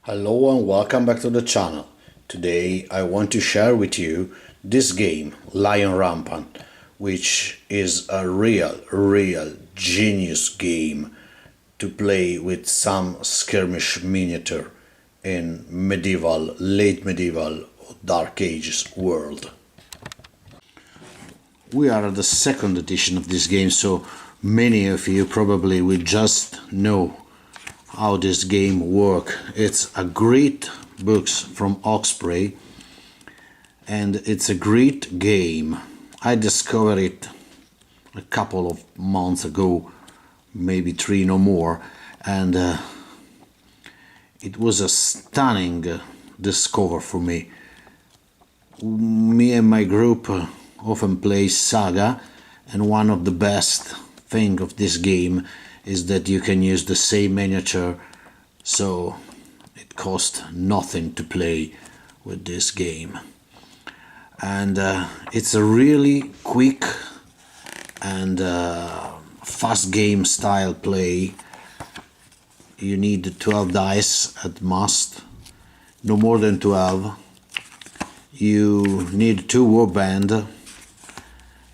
Hello and welcome back to the channel. Today I want to share with you this game, Lion Rampant, which is a real genius game to play with some skirmish miniature in medieval, late medieval or dark ages world. We are at the second edition of this game, so many of you probably will just know how this game works. It's a great books from Oxprey and it's a great game. I discovered it a couple of months ago, maybe 3 no more, and it was a stunning discover for me. Me and my group often play Saga, and one of the best thing of this game is that you can use the same miniature, so it costs nothing to play with this game. And it's a really quick and fast game style play. You need 12 dice at most, no more than 12. You need 2 warband,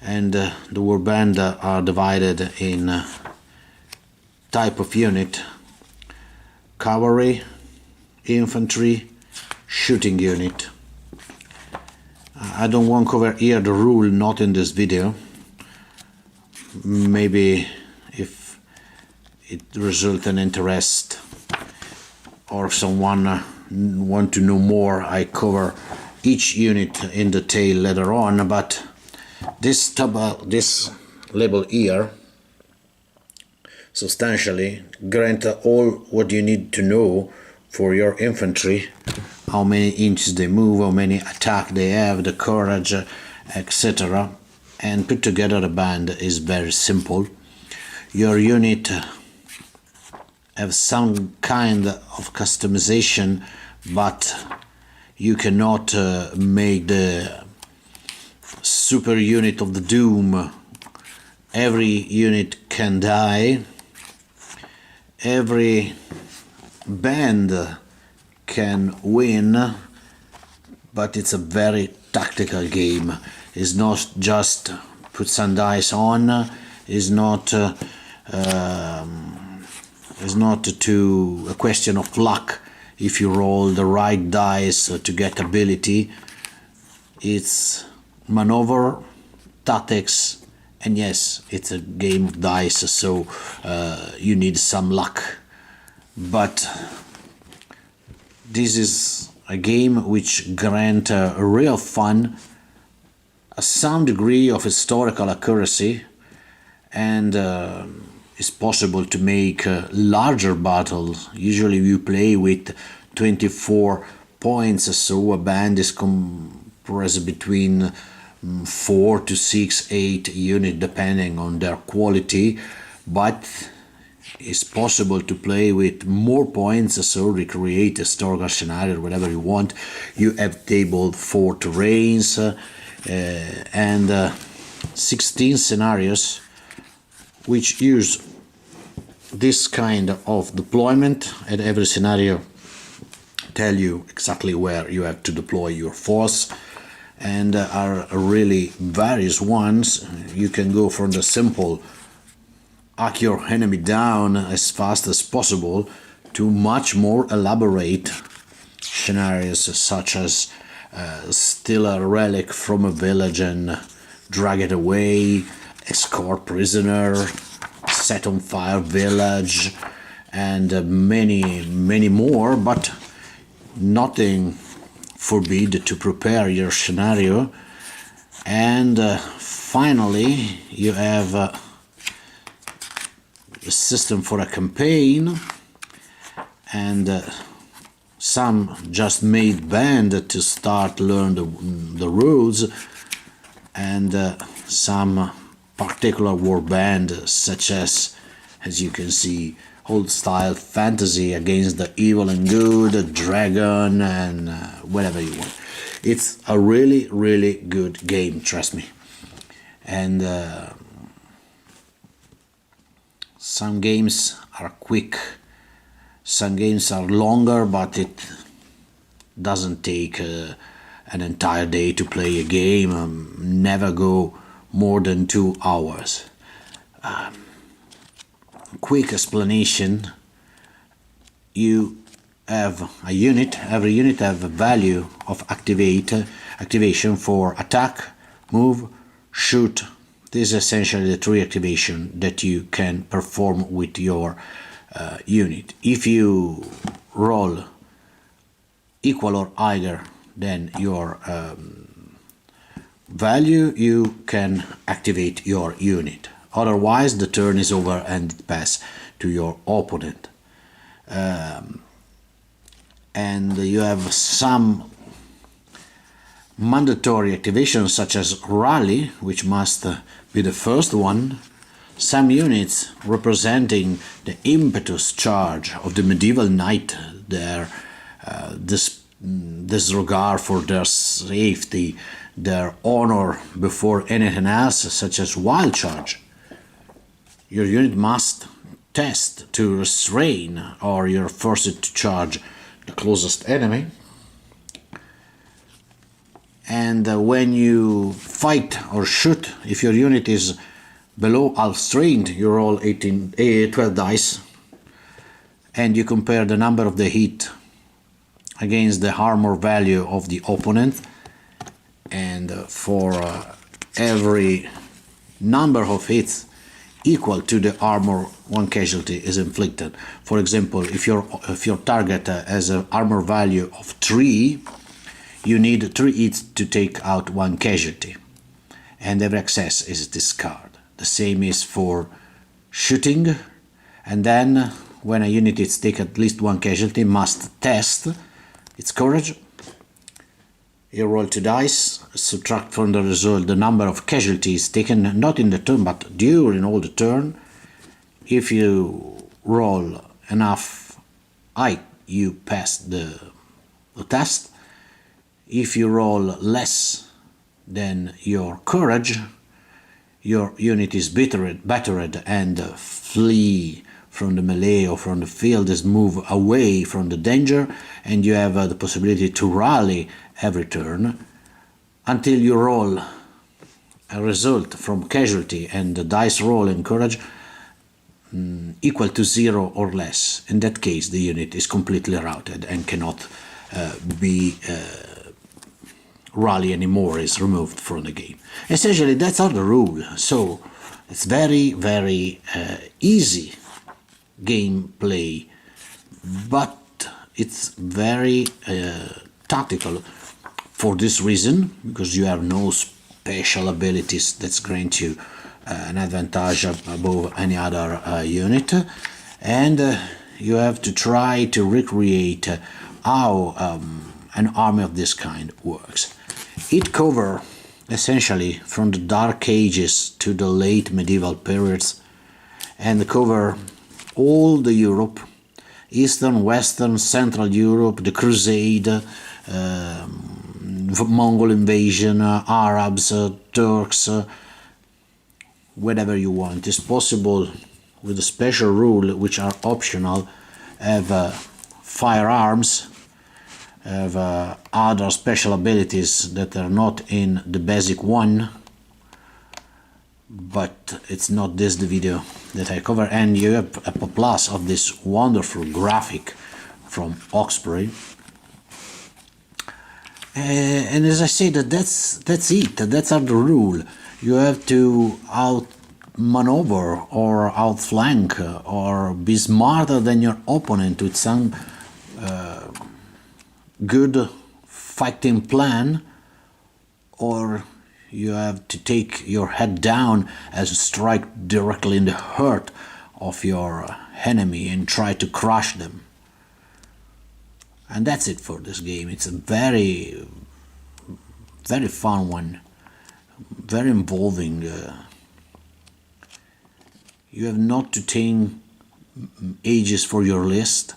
and the warband are divided in type of unit: cavalry, infantry, shooting unit. I don't want to cover here the rule, not in this video. Maybe if it results in interest or if someone want to know more, I cover each unit in detail later on, but this label here substantially grant all what you need to know for your infantry: how many inches they move, how many attack they have, the courage, etc. And put together a band is very simple. Your unit have some kind of customization, but you cannot make the super unit of the doom. Every unit can die, every band can win, but it's a very tactical game. It's not just put some dice on, it's not a question of luck if you roll the right dice to get ability. It's maneuver, tactics, and yes, it's a game of dice, so you need some luck. But this is a game which grants a real fun, some degree of historical accuracy, and it's possible to make larger battles. Usually you play with 24 points, so a band is compressed between 4 to 6, 8 units depending on their quality, but it's possible to play with more points, so recreate a historical scenario, whatever you want. You have tabled 4 terrains and 16 scenarios which use this kind of deployment, and every scenario tell you exactly where you have to deploy your force, and are really various ones. You can go from the simple hack your enemy down as fast as possible to much more elaborate scenarios, such as steal a relic from a village and drag it away, escort prisoner, set on fire village, and many more. But nothing forbid to prepare your scenario. And finally you have a system for a campaign, and some just made band to start learn the rules, and some particular war band, such as you can see, old style fantasy against the evil and good, a dragon, and whatever you want. It's a really good game, trust me. And some games are quick Some games are longer, but it doesn't take an entire day to play a game. Never go more than 2 hours. Quick explanation: you have a unit. Every unit have a value of activation for attack, move, shoot. This is essentially the 3 activation that you can perform with your unit. If you roll equal or higher than your value, you can activate your unit. Otherwise, the turn is over and it passes to your opponent. And you have some mandatory activations such as rally, which must be the first one. Some units representing the impetus charge of the medieval knight, their disregard for their safety, their honor before anything else, such as wild charge. Your unit must test to restrain, or you're forced to charge the closest enemy. And when you fight or shoot, if your unit is below half strength, you roll 12 dice, and you compare the number of the hit against the armor value of the opponent, and for every number of hits equal to the armor, 1 casualty is inflicted. For example, if your target has an armor value of 3, you need 3 hits to take out 1 casualty, and every excess is discard. The same is for shooting, and then when a unit is taken at least 1 casualty, must test its courage. You roll 2 dice, subtract from the result the number of casualties taken not in the turn but during all the turn. If you roll enough high, you pass the test. If you roll less than your courage, your unit is battered and flee from the melee or from the field, is move away from the danger, and you have the possibility to rally every turn until you roll a result from casualty and the dice roll and courage equal to 0 or less. In that case, the unit is completely routed and cannot be rally anymore, is removed from the game. Essentially, that's all the rule. So it's very, very easy gameplay, but it's very tactical for this reason, because you have no special abilities that grant you an advantage above any other unit, and you have to try to recreate how an army of this kind works. It covers essentially from the Dark Ages to the late medieval periods, and cover all the Europe, Eastern, Western, Central Europe, the Crusade, Mongol invasion, Arabs, Turks, whatever you want. It's possible with a special rule, which are optional, have firearms, have other special abilities that are not in the basic one, but it's not this the video that I cover. And you have a plus of this wonderful graphic from Oxbury. And as I said, that's it. That's the rule. You have to outmaneuver or outflank or be smarter than your opponent with some good fighting plan, or you have to take your head down and strike directly in the heart of your enemy and try to crush them. And that's it for this game. It's a very, very fun one, very involving. You have not to take ages for your list.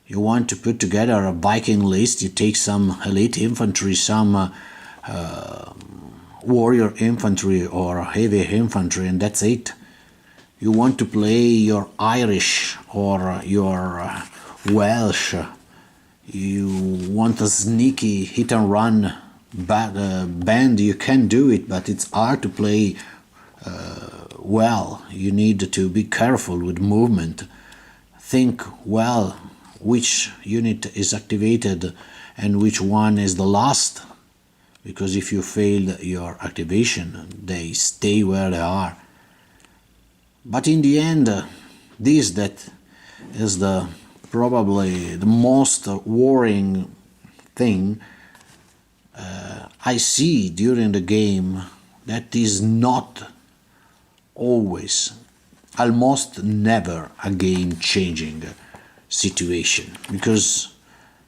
You want to put together a Viking list, you take some elite infantry, some warrior infantry or heavy infantry, and that's it. You want to play your Irish or your Welsh. You want a sneaky hit and run band, you can do it, but it's hard to play well. You need to be careful with movement. Think well which unit is activated and which one is the last, because if you fail your activation, they stay where they are. But in the end, this that is the probably the most worrying thing I see during the game. That is not always, almost never, a game-changing situation, because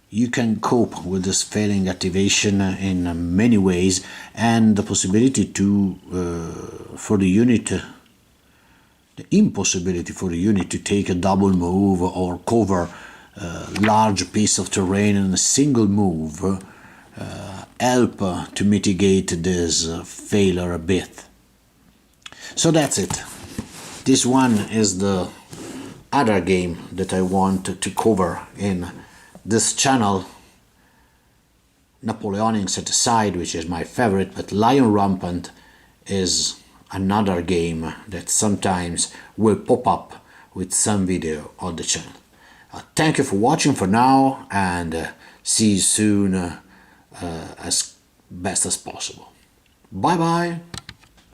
you can cope with this failing activation in many ways, and the possibility to for the unit, the impossibility for the unit to take a double move or cover a large piece of terrain in a single move help to mitigate this failure a bit. So that's it. This one is the other game that I want to cover in this channel. Napoleonic set aside, which is my favorite, but Lion Rampant is another game that sometimes will pop up with some video on the channel. Thank you for watching for now, and see you soon as best as possible. Bye bye.